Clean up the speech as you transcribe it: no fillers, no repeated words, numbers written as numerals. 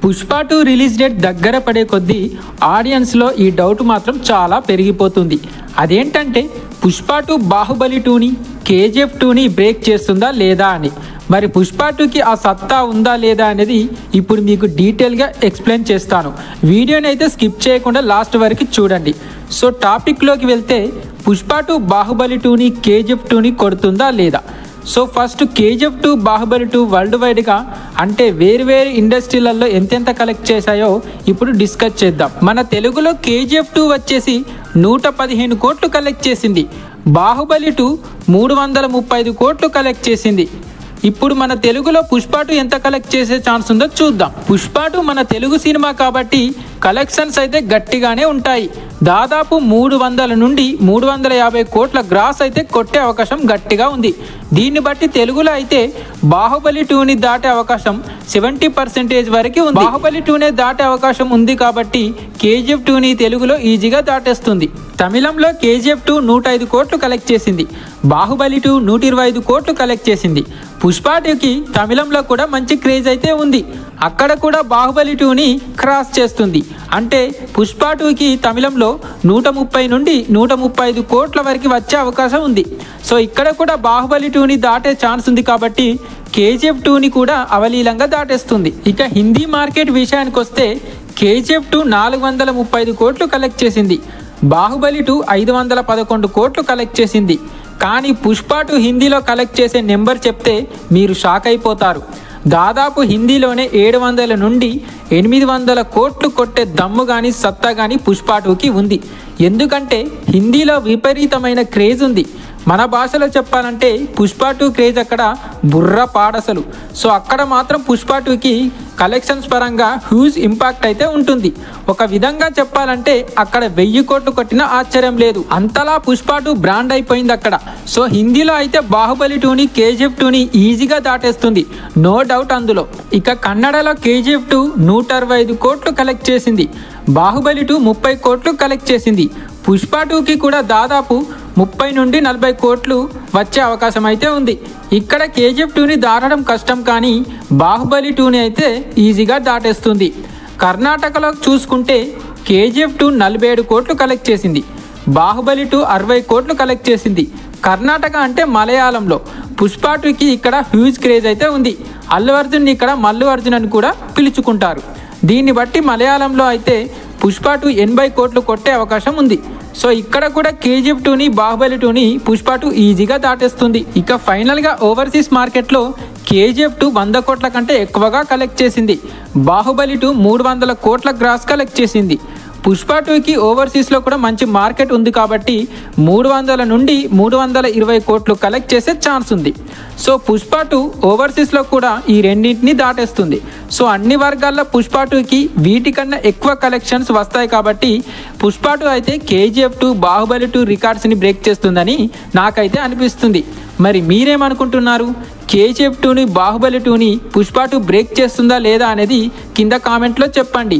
Pushpa 2 release date దగ్గర పడే కొద్దీ ఆడియన్స్లో ఈ డౌట్ మాత్రం చాలా పెరిగిపోతుంది. అదేంటంటే పుష్ప 2 బాహుబలి 2ని KGF 2ని బ్రేక్ చేస్తుందా లేదా అని. మరి పుష్ప 2కి ఆ సత్తా ఉందా లేదా అనేది ఇప్పుడు మీకు డీటెయిల్గా ఎక్స్ప్లెయిన్ చేస్తాను. వీడియోని అయితే స్కిప్ చేయకుండా లాస్ట్ వరకు చూడండి. సో టాపిక్లోకి వెళ్తే పుష్ప 2 బాహుబలి 2ని KGF 2ని కొడుతుందా లేదా. So first KGF 2 Baahubali 2 world వైడ్గా అంటే వేరు ఇండస్ట్రీలలో ఎంతెంత కలెక్ట్ చేశాయో ఇప్పుడు డిస్కస్ చేద్దాం. మన తెలుగులో KGF 2 వచ్చేసి 115 కోట్లు కలెక్ట్ చేసింది. బాహుబలి 2 335 కోట్లు కలెక్ట్ చేసింది. ఇప్పుడు మన తెలుగులో పుష్ప 2 ఎంత కలెక్ట్ చేసే ఛాన్స్ ఉందో చూద్దాం. పుష్ప 2 మన తెలుగు సినిమా కాబట్టి కలెక్షన్స్ అయితే గట్టిగానే ఉంటాయి. దాదాపు 300 నుండి 350 కోట్ల గ్రాస్ అయితే కొట్టే అవకాశం గట్టిగా ఉంది. దీన్ని బట్టి తెలుగులో అయితే బాహుబలి 2ని దాటే అవకాశం 70% వరకు ఉంది. బాహుబలి 2నే దాటే అవకాశం ఉంది కాబట్టి KGF 2ని తెలుగులో ఈజీగా దాటేస్తుంది. తమిళంలో KGF 2 105 కోట్లు కలెక్ట్ చేసింది. బాహుబలి 2 125 కోట్లు కలెక్ట్ చేసింది. పుష్ప 2కి తమిళంలో కూడా మంచి క్రేజ్ అయితే ఉంది. అక్కడ కూడా బాహుబలి 2ని క్రాస్ చేస్తుంది. అంటే పుష్ప 2కి తమిళంలో 130 నుండి 135 కోట్ల వరకు వచ్చే అవకాశం ఉంది. సో ఇక్కడ కూడా బాహుబలి 2ని దాటే ఛాన్స్ ఉంది కాబట్టి KGF 2ని కూడా అవలీలంగా దాటేస్తుంది. ఇక హిందీ మార్కెట్ విషయానికి వస్తే KGF 2 435 కోట్లు కలెక్ట్ చేసింది. బాహుబలి 2 511 కోట్లు కలెక్ట్ చేసింది. కానీ పుష్ప 2 హిందీలో కలెక్ట్ చేసే నెంబర్ చెప్తే మీరు షాక్ అయిపోతారు. దాదాపు హిందీలోనే 700 నుండి 800 కోట్లు కొట్టే దమ్ము కానీ సత్తా కానీ పుష్ప 2కి ఉంది. ఎందుకంటే హిందీలో విపరీతమైన క్రేజ్ ఉంది. మన భాషలో చెప్పాలంటే పుష్ప 2 క్రేజ్ అక్కడ బుర్ర పాడసలు. సో అక్కడ మాత్రం పుష్ప 2కి కలెక్షన్స్ పరంగా హ్యూజ్ ఇంపాక్ట్ అయితే ఉంటుంది. ఒక విధంగా చెప్పాలంటే అక్కడ 1000 కోట్లు కొట్టినా ఆశ్చర్యం లేదు. అంతలా పుష్ప 2 బ్రాండ్ అయిపోయింది అక్కడ. సో హిందీలో అయితే బాహుబలి 2ని KGF 2ని ఈజీగా దాటేస్తుంది, నో డౌట్ అందులో. ఇక కన్నడలో KGF 2 165 కోట్లు కలెక్ట్ చేసింది. బాహుబలి 2 30 కోట్లు కలెక్ట్ చేసింది. పుష్ప 2కి కూడా దాదాపు 30 నుండి 40 కోట్లు వచ్చే అవకాశం అయితే ఉంది. ఇక్కడ KGF 2ని దాటడం కష్టం కానీ బాహుబలి 2ని అయితే ఈజీగా దాటేస్తుంది. కర్ణాటకలో చూసుకుంటే KGF 2 47 కోట్లు కలెక్ట్ చేసింది. బాహుబలి 2 60 కోట్లు కలెక్ట్ చేసింది. కర్ణాటక అంటే మలయాళంలో. పుష్ప 2కి ఇక్కడ హ్యూజ్ క్రేజ్ అయితే ఉంది. అల్లు అర్జున్ ఇక్కడ మల్లు అర్జున్ అని కూడా పిలుచుకుంటారు. దీన్ని బట్టి మలయాళంలో అయితే పుష్ప 2 80 కోట్లు కొట్టే అవకాశం ఉంది. సో ఇక్కడ కూడా KGF 2ని బాహుబలి 2ని పుష్ప 2 ఈజీగా దాటేస్తుంది. ఇక ఫైనల్గా ఓవర్సీస్ మార్కెట్లో KGF 2 100 కోట్ల కంటే ఎక్కువగా కలెక్ట్ చేసింది. బాహుబలి 2 300 కోట్ల గ్రాస్ కలెక్ట్ చేసింది. పుష్ప 2కి ఓవర్సీస్లో కూడా మంచి మార్కెట్ ఉంది కాబట్టి 300 నుండి 320 కోట్లు కలెక్ట్ చేసే ఛాన్స్ ఉంది. సో పుష్ప 2 ఓవర్సీస్లో కూడా ఈ రెండింటిని దాటేస్తుంది. సో అన్ని వర్గాల్లో పుష్ప 2కి వీటికన్నా ఎక్కువ కలెక్షన్స్ వస్తాయి కాబట్టి పుష్ప 2 అయితే KGF 2 బాహుబలి 2 రికార్డ్స్ని బ్రేక్ చేస్తుందని నాకైతే అనిపిస్తుంది. మరి మీరేమనుకుంటున్నారు? KGF 2ని బాహుబలి 2ని పుష్ప 2 బ్రేక్ చేస్తుందా లేదా అనేది కింద కామెంట్లో చెప్పండి.